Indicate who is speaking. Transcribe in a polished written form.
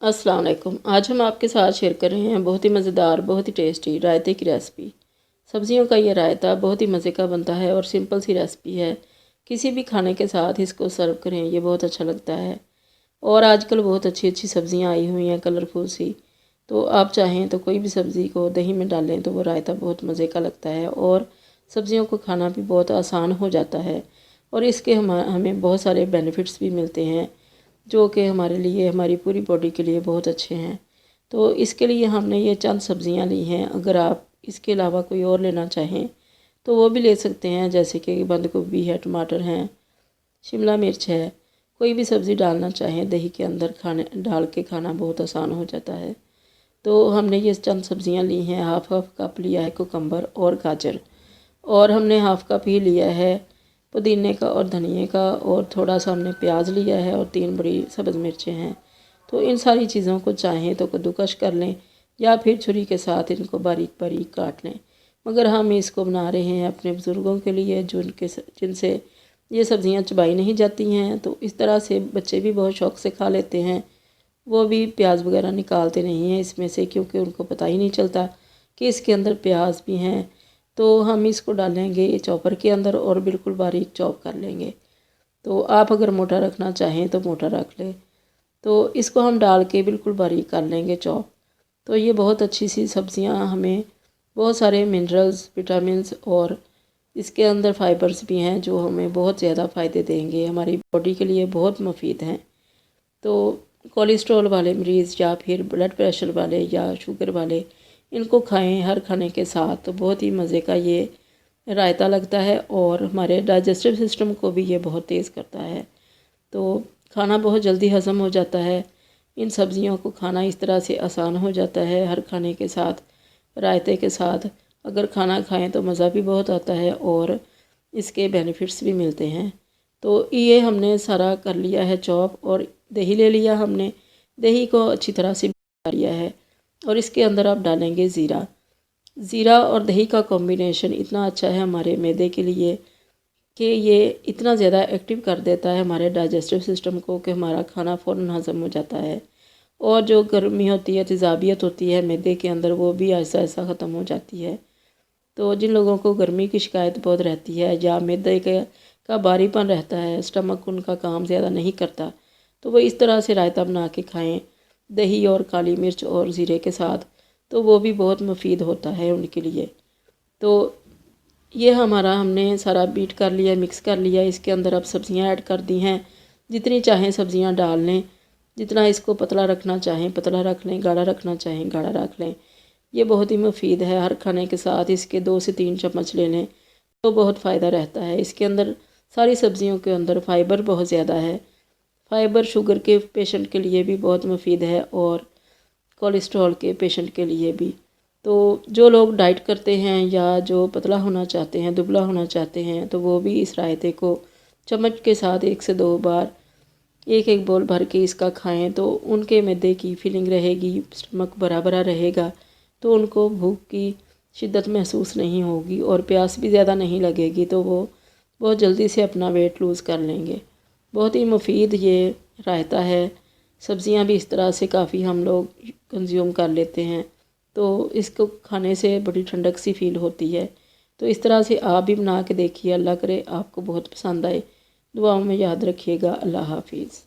Speaker 1: अस्सलाम वालेकुम। आज हम आपके साथ शेयर कर रहे हैं बहुत ही मज़ेदार, बहुत ही टेस्टी रायते की रेसिपी। सब्जियों का ये रायता बहुत ही मज़े का बनता है और सिंपल सी रेसिपी है। किसी भी खाने के साथ इसको सर्व करें, ये बहुत अच्छा लगता है। और आजकल बहुत अच्छी अच्छी सब्जियां आई हुई हैं, कलरफुल सी। तो आप चाहें तो कोई भी सब्ज़ी को दही में डालें तो वो रायता बहुत मज़े का लगता है और सब्जियों को खाना भी बहुत आसान हो जाता है। और इसके हमें बहुत सारे बेनिफिट्स भी मिलते हैं जो कि हमारे लिए, हमारी पूरी बॉडी के लिए बहुत अच्छे हैं। तो इसके लिए हमने ये चंद सब्जियां ली हैं। अगर आप इसके अलावा कोई और लेना चाहें तो वो भी ले सकते हैं, जैसे कि बंद गोभी है, टमाटर हैं, शिमला मिर्च है। कोई भी सब्ज़ी डालना चाहें दही के अंदर खाने डाल के खाना बहुत आसान हो जाता है। तो हमने ये चंद सब्जियां ली हैं। हाफ हाफ कप लिया है कुकम्बर और गाजर, और हमने हाफ कप ही लिया है पुदीने का और धनिए का, और थोड़ा सा हमने प्याज लिया है और 3 बड़ी सब्ज़ मिर्चें हैं। तो इन सारी चीज़ों को चाहें तो कद्दूकश कर लें या फिर छुरी के साथ इनको बारीक बारीक काट लें। मगर हम इसको बना रहे हैं अपने बुज़ुर्गों के लिए जिनसे ये सब्ज़ियां चबाई नहीं जाती हैं। तो इस तरह से बच्चे भी बहुत शौक़ से खा लेते हैं। वो भी प्याज वगैरह निकालते नहीं हैं इसमें से, क्योंकि उनको पता ही नहीं चलता कि इसके अंदर प्याज भी हैं। तो हम इसको डालेंगे चॉपर के अंदर और बिल्कुल बारीक चॉप कर लेंगे। तो आप अगर मोटा रखना चाहें तो मोटा रख लें। तो इसको हम डाल के बिल्कुल बारीक कर लेंगे चॉप। तो ये बहुत अच्छी सी सब्जियां हमें बहुत सारे मिनरल्स, विटामिन्स और इसके अंदर फाइबर्स भी हैं जो हमें बहुत ज़्यादा फ़ायदे देंगे, हमारी बॉडी के लिए बहुत मुफीद हैं। तो कोलेस्ट्रॉल वाले मरीज़ या फिर ब्लड प्रेशर वाले या शुगर वाले इनको खाएं हर खाने के साथ। तो बहुत ही मज़े का ये रायता लगता है और हमारे डाइजेस्टिव सिस्टम को भी ये बहुत तेज़ करता है। तो खाना बहुत जल्दी हज़म हो जाता है। इन सब्ज़ियों को खाना इस तरह से आसान हो जाता है हर खाने के साथ। रायते के साथ अगर खाना खाएं तो मज़ा भी बहुत आता है और इसके बेनिफिट्स भी मिलते हैं। तो ये हमने सारा कर लिया है चॉप, और दही ले लिया हमने। दही को अच्छी तरह से मिला लिया है और इसके अंदर आप डालेंगे ज़ीरा। ज़ीरा और दही का कॉम्बिनेशन इतना अच्छा है हमारे मैदे के लिए कि ये इतना ज़्यादा एक्टिव कर देता है हमारे डाइजेस्टिव सिस्टम को कि हमारा खाना फ़ौरन हज़म हो जाता है। और जो गर्मी होती है, तेज़ाबियत होती है मैदे के अंदर, वो भी ऐसा ऐसा ख़त्म हो जाती है। तो जिन लोगों को गर्मी की शिकायत बहुत रहती है या मैदे का भारीपन रहता है, स्टमक उनका काम ज़्यादा नहीं करता, तो वो इस तरह से रायता बना के खाएं दही और काली मिर्च और ज़ीरे के साथ। तो वो भी बहुत मुफीद होता है उनके लिए। तो ये हमने सारा बीट कर लिया, मिक्स कर लिया। इसके अंदर अब सब्ज़ियां ऐड कर दी हैं। जितनी चाहें सब्ज़ियां डाल लें। जितना इसको पतला रखना चाहें पतला रख लें, गाढ़ा रखना चाहें गाढ़ा रख लें। ये बहुत ही मुफीद है। हर खाने के साथ इसके 2 से 3 चम्मच ले लें तो बहुत फ़ायदा रहता है। इसके अंदर सारी सब्ज़ियों के अंदर फ़ाइबर बहुत ज़्यादा है। फ़ाइबर शुगर के पेशेंट के लिए भी बहुत मुफीद है और कोलेस्ट्रॉल के पेशेंट के लिए भी। तो जो लोग डाइट करते हैं या जो पतला होना चाहते हैं, दुबला होना चाहते हैं, तो वो भी इस रायते को चम्मच के साथ 1 से 2 बार एक एक बोल भर के इसका खाएं तो उनके मैदे की फीलिंग रहेगी, स्टमक भरा भरा रहेगा। तो उनको भूख की शिद्दत महसूस नहीं होगी और प्यास भी ज़्यादा नहीं लगेगी। तो वो बहुत जल्दी से अपना वेट लूज़ कर लेंगे। बहुत ही मुफीद ये रायता है। सब्ज़ियां भी इस तरह से काफ़ी हम लोग कंज्यूम कर लेते हैं, तो इसको खाने से बड़ी ठंडक सी फील होती है। तो इस तरह से आप भी बना के देखिए। अल्लाह करे आपको बहुत पसंद आए। दुआओं में याद रखिएगा। अल्लाह हाफिज़।